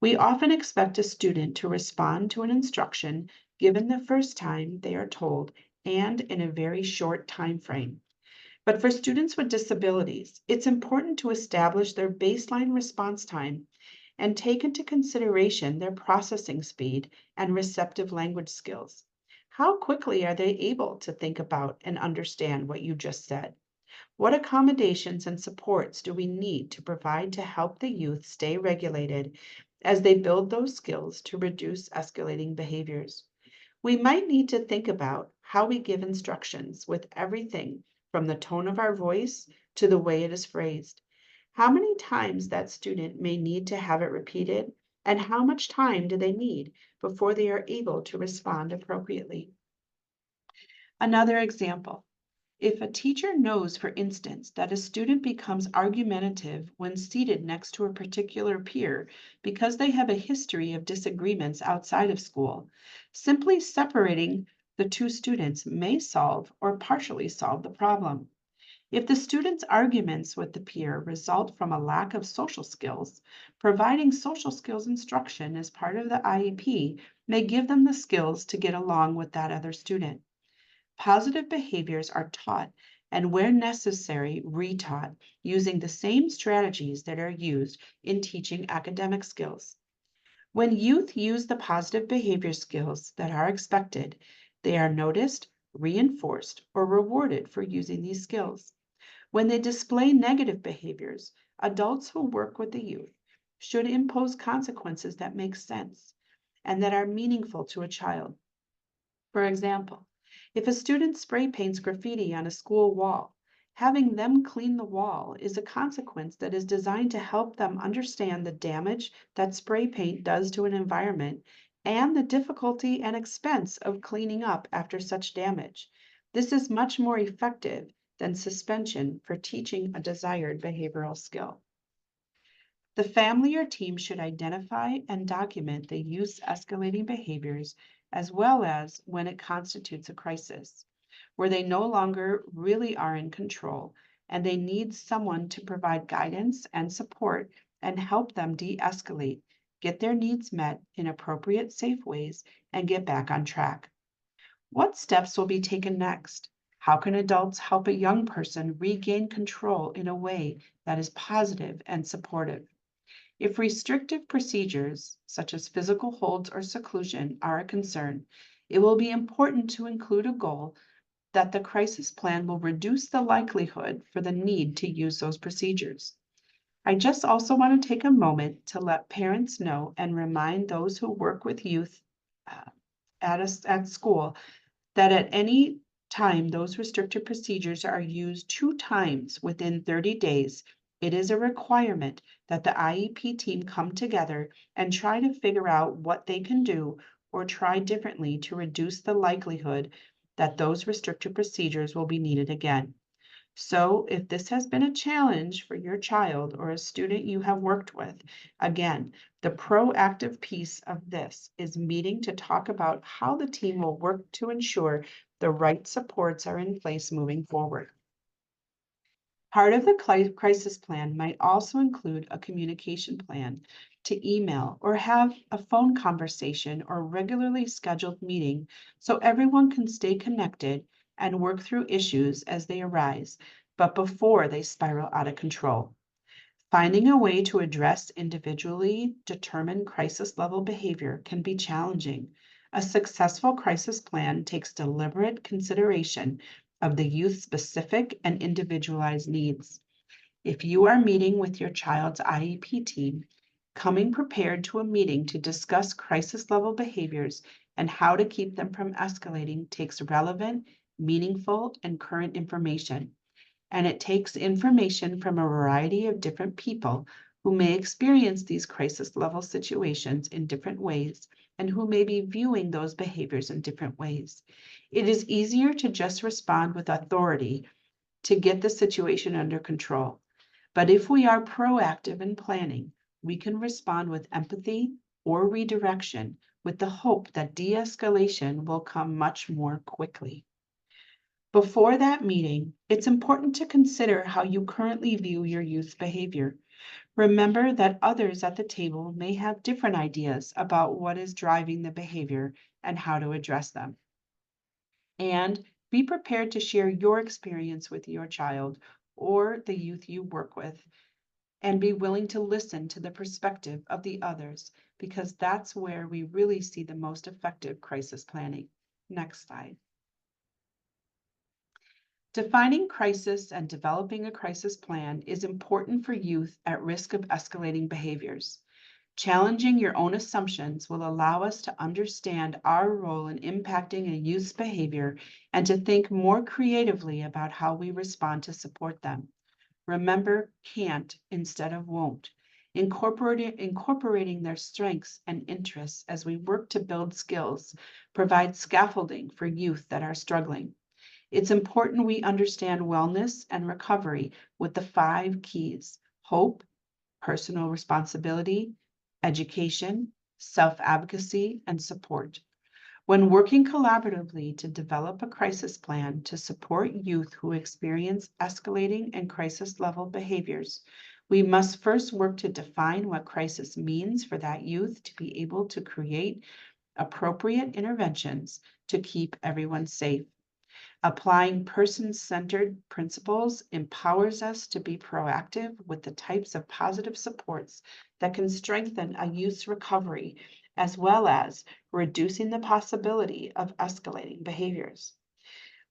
We often expect a student to respond to an instruction given the first time they are told and in a very short time frame. But for students with disabilities, it's important to establish their baseline response time and take into consideration their processing speed and receptive language skills. How quickly are they able to think about and understand what you just said? What accommodations and supports do we need to provide to help the youth stay regulated as they build those skills to reduce escalating behaviors? We might need to think about how we give instructions with everything from the tone of our voice to the way it is phrased. How many times that student may need to have it repeated, and how much time do they need before they are able to respond appropriately? Another example. If a teacher knows, for instance, that a student becomes argumentative when seated next to a particular peer because they have a history of disagreements outside of school, simply separating the two students may solve or partially solve the problem. If the student's arguments with the peer result from a lack of social skills, providing social skills instruction as part of the IEP may give them the skills to get along with that other student. Positive behaviors are taught and, where necessary, retaught using the same strategies that are used in teaching academic skills. When youth use the positive behavior skills that are expected, they are noticed, reinforced, or rewarded for using these skills. When they display negative behaviors, adults who work with the youth should impose consequences that make sense and that are meaningful to a child. For example, if a student spray paints graffiti on a school wall, having them clean the wall is a consequence that is designed to help them understand the damage that spray paint does to an environment and the difficulty and expense of cleaning up after such damage. This is much more effective than suspension for teaching a desired behavioral skill. The family or team should identify and document the youth's escalating behaviors as well as when it constitutes a crisis, where they no longer really are in control and they need someone to provide guidance and support and help them de-escalate, get their needs met in appropriate, safe ways, and get back on track. What steps will be taken next? How can adults help a young person regain control in a way that is positive and supportive? If restrictive procedures, such as physical holds or seclusion, are a concern, it will be important to include a goal that the crisis plan will reduce the likelihood for the need to use those procedures. I just also want to take a moment to let parents know and remind those who work with youth uh, at school that at any time those restrictive procedures are used 2 times within 30 days, it is a requirement that the IEP team come together and try to figure out what they can do or try differently to reduce the likelihood that those restrictive procedures will be needed again. So if this has been a challenge for your child or a student you have worked with, again, the proactive piece of this is meeting to talk about how the team will work to ensure the right supports are in place moving forward. Part of the crisis plan might also include a communication plan to email or have a phone conversation or regularly scheduled meeting so everyone can stay connected and work through issues as they arise, but before they spiral out of control. Finding a way to address individually determined crisis level behavior can be challenging. A successful crisis plan takes deliberate consideration of the youth's specific and individualized needs. If you are meeting with your child's IEP team, coming prepared to a meeting to discuss crisis level behaviors and how to keep them from escalating takes relevant, meaningful, and current information. And it takes information from a variety of different people who may experience these crisis level situations in different ways and who may be viewing those behaviors in different ways. It is easier to just respond with authority to get the situation under control. But if we are proactive in planning, we can respond with empathy or redirection with the hope that de-escalation will come much more quickly. Before that meeting, it's important to consider how you currently view your youth's behavior. Remember that others at the table may have different ideas about what is driving the behavior and how to address them. And be prepared to share your experience with your child or the youth you work with, and be willing to listen to the perspective of the others, because that's where we really see the most effective crisis planning. Next slide. Defining crisis and developing a crisis plan is important for youth at risk of escalating behaviors. Challenging your own assumptions will allow us to understand our role in impacting a youth's behavior and to think more creatively about how we respond to support them. Remember, can't instead of won't. Incorporating their strengths and interests as we work to build skills provides scaffolding for youth that are struggling. It's important we understand wellness and recovery with the 5 keys: hope, personal responsibility, education, self-advocacy, and support. When working collaboratively to develop a crisis plan to support youth who experience escalating and crisis level behaviors, we must first work to define what crisis means for that youth to be able to create appropriate interventions to keep everyone safe. Applying person-centered principles empowers us to be proactive with the types of positive supports that can strengthen a youth's recovery, as well as reducing the possibility of escalating behaviors.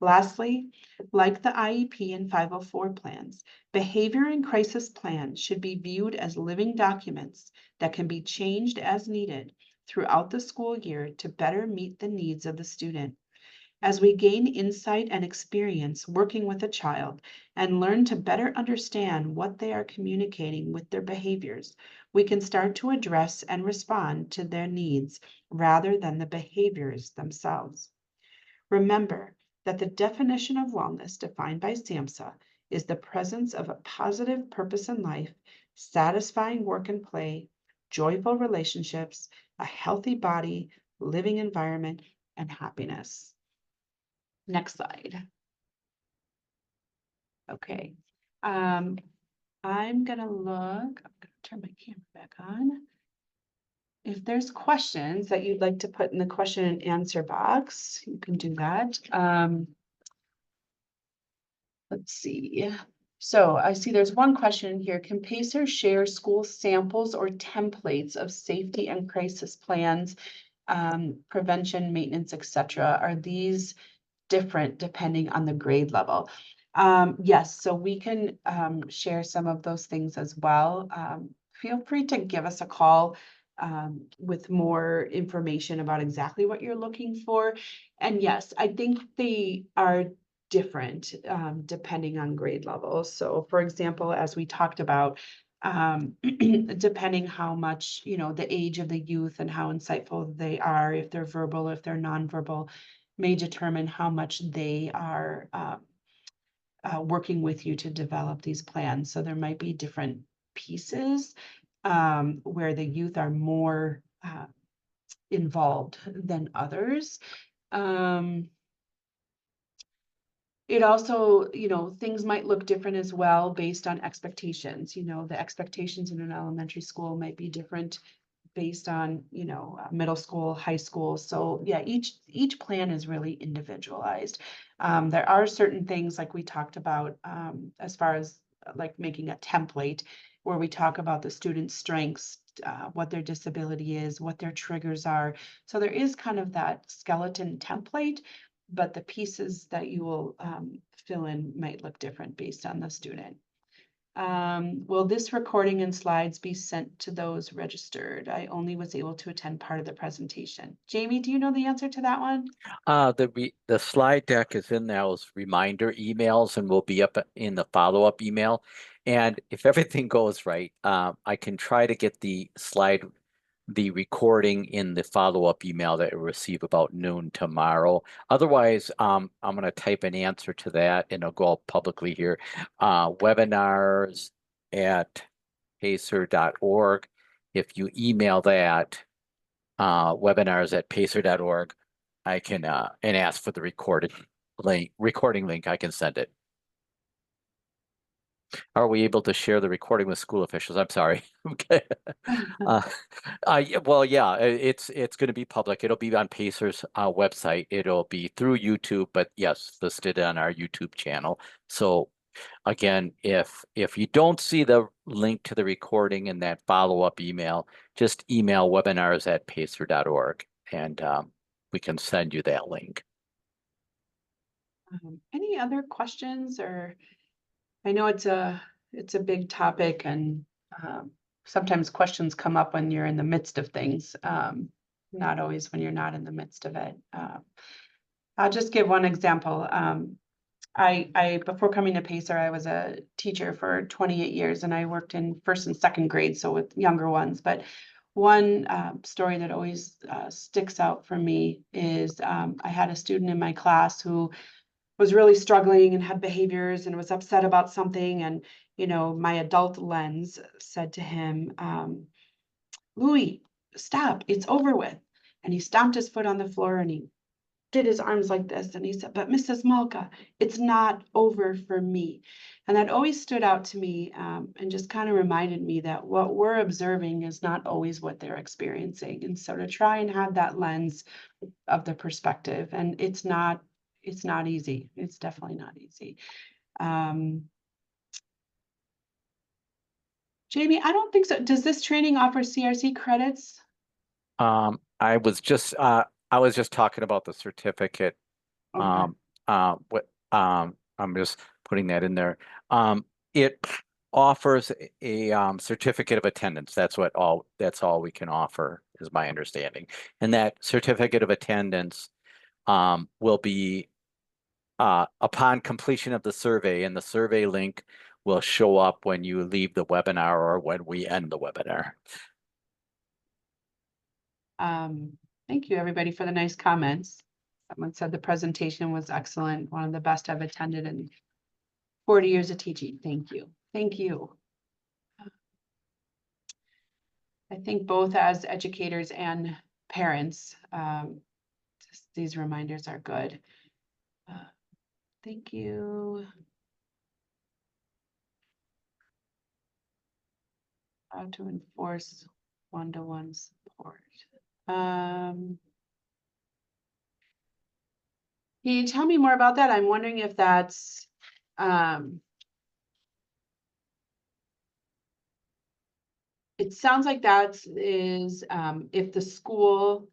Lastly, like the IEP and 504 plans, behavior and crisis plans should be viewed as living documents that can be changed as needed throughout the school year to better meet the needs of the student. As we gain insight and experience working with a child and learn to better understand what they are communicating with their behaviors, we can start to address and respond to their needs rather than the behaviors themselves. Remember that the definition of wellness defined by SAMHSA is the presence of a positive purpose in life, satisfying work and play, joyful relationships, a healthy body, living environment, and happiness. Next slide. Okay. I'm gonna turn my camera back on. If there's questions that you'd like to put in the question and answer box, you can do that. Let's see. So I see there's one question here. Can PACER share school samples or templates of safety and crisis plans, prevention, maintenance, etc.? Are these different depending on the grade level? Yes, so we can share some of those things as well. Feel free to give us a call with more information about exactly what you're looking for. And yes, I think they are different depending on grade level. So for example, as we talked about, depending how much, the age of the youth and how insightful they are, if they're verbal, if they're nonverbal, may determine how much they are working with you to develop these plans. So there might be different pieces where the youth are more involved than others. It also, things might look different as well based on expectations. The expectations in an elementary school might be different based on, middle school, high school. So yeah, each plan is really individualized. There are certain things like we talked about, as far as like making a template where we talk about the student's strengths, what their disability is, what their triggers are. So there is kind of that skeleton template, but the pieces that you will fill in might look different based on the student. Will this recording and slides be sent to those registered? I only was able to attend part of the presentation. Jamie, do you know the answer to that one? The slide deck is in those reminder emails and will be up in the follow-up email. And if everything goes right, I can try to get the recording in the follow-up email that you'll receive about noon tomorrow. Otherwise, I'm going to type an answer to that and it'll go out publicly here. Webinars at pacer.org. If you email that, webinars at pacer.org, I can and ask for the recording link, I can send it. Are we able to share the recording with school officials? I'm sorry. Okay. Well, yeah, it's going to be public. It'll be on Pacer's website. It'll be through YouTube, but yes, listed on our YouTube channel. So again, if you don't see the link to the recording in that follow-up email, just email webinars@pacer.org and we can send you that link. Any other questions? Or I know it's a big topic, and sometimes questions come up when you're in the midst of things, not always when you're not in the midst of it. I'll just give one example. I before coming to Pacer, I was a teacher for 28 years, and I worked in first and second grade, so with younger ones. But one story that always sticks out for me is I had a student in my class who was really struggling and had behaviors and was upset about something. And, my adult lens said to him, Louis, stop, it's over with. And he stomped his foot on the floor and he did his arms like this. And he said, but Mrs. Malka, it's not over for me. And that always stood out to me, and just kind of reminded me that what we're observing is not always what they're experiencing. And so to try and have that lens of the perspective, and it's not easy. It's definitely not easy. Jamie, I don't think so. Does this training offer CRC credits? I was just talking about the certificate. Okay. I'm just putting that in there. It offers a certificate of attendance. That's all we can offer, is my understanding. And that certificate of attendance will be upon completion of the survey, and the survey link will show up when you leave the webinar or when we end the webinar. Thank you, everybody, for the nice comments. Someone said the presentation was excellent, one of the best I've attended in 40 years of teaching. Thank you. Thank you. I think both as educators and parents, these reminders are good. Thank you. How to enforce one-to-one support. Can you tell me more about that? I'm wondering if that's it sounds like that is if the school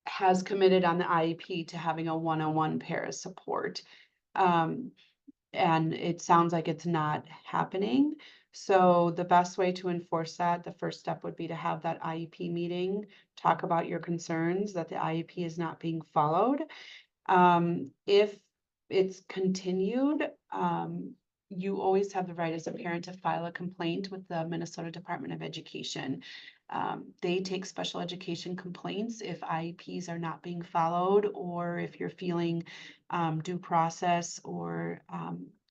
has committed on the IEP to having a one-on-one para support. And it sounds like it's not happening. So the best way to enforce that, the first step would be to have that IEP meeting, talk about your concerns that the IEP is not being followed. If it's continued, you always have the right as a parent to file a complaint with the Minnesota Department of Education. They take special education complaints if IEPs are not being followed, or if you're feeling due process, or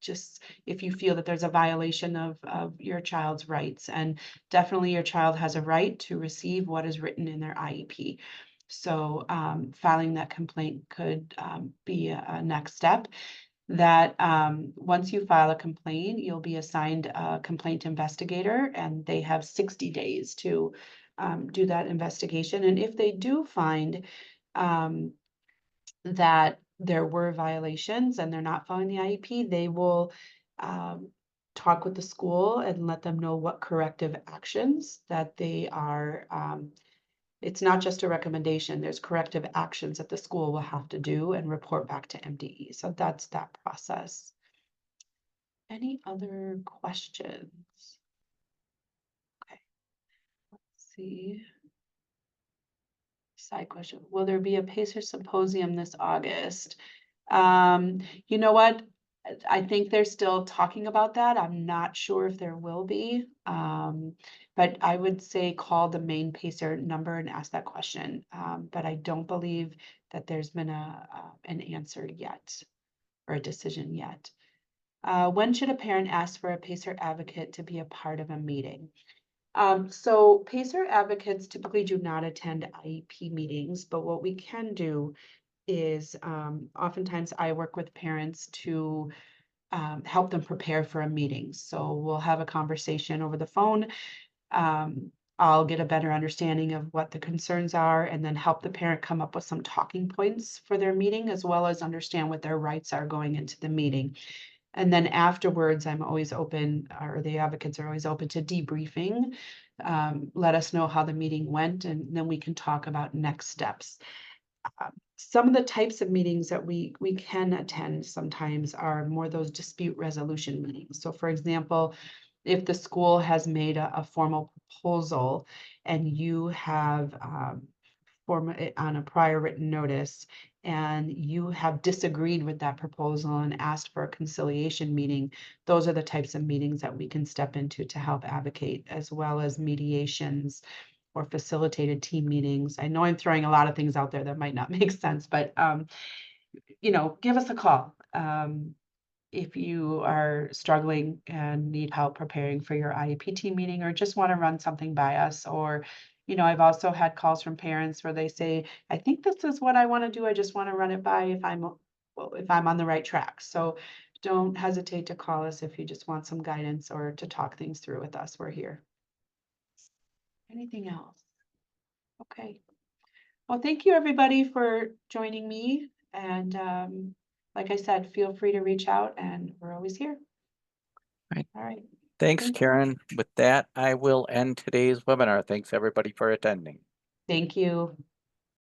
just if you feel that there's a violation of your child's rights. And definitely your child has a right to receive what is written in their IEP. So filing that complaint could be a next step. That once you file a complaint, you'll be assigned a complaint investigator, and they have 60 days to do that investigation. And if they do find that there were violations and they're not following the IEP, they will talk with the school and let them know what corrective actions that they are. It's not just a recommendation, there's corrective actions that the school will have to do and report back to MDE. So that's that process. Any other questions? Okay, let's see. Side question, will there be a PACER symposium this August? You know what? I think they're still talking about that. I'm not sure if there will be. But I would say call the main PACER number and ask that question. But I don't believe that there's been an answer yet or a decision yet. When should a parent ask for a PACER advocate to be a part of a meeting? So PACER advocates typically do not attend IEP meetings, but what we can do is oftentimes I work with parents to help them prepare for a meeting. So we'll have a conversation over the phone. I'll get a better understanding of what the concerns are and then help the parent come up with some talking points for their meeting, as well as understand what their rights are going into the meeting. And then afterwards, I'm always open, or the advocates are always open to debriefing. Let us know how the meeting went, and then we can talk about next steps. Some of the types of meetings that we can attend sometimes are more those dispute resolution meetings. So for example, if the school has made a formal proposal and you have on a prior written notice and you have disagreed with that proposal and asked for a conciliation meeting, those are the types of meetings that we can step into to help advocate, as well as mediations or facilitated team meetings. I know I'm throwing a lot of things out there that might not make sense, but give us a call. If you are struggling and need help preparing for your IEP team meeting, or just want to run something by us, or I've also had calls from parents where they say, I think this is what I want to do. I just want to run it by if I'm on the right track. So don't hesitate to call us if you just want some guidance or to talk things through with us. We're here. Anything else? Okay. Well, thank you everybody for joining me. And like I said, feel free to reach out and we're always here. Right. All right. Thanks, Thank you. Karen. With that, I will end today's webinar. Thanks everybody for attending. Thank you.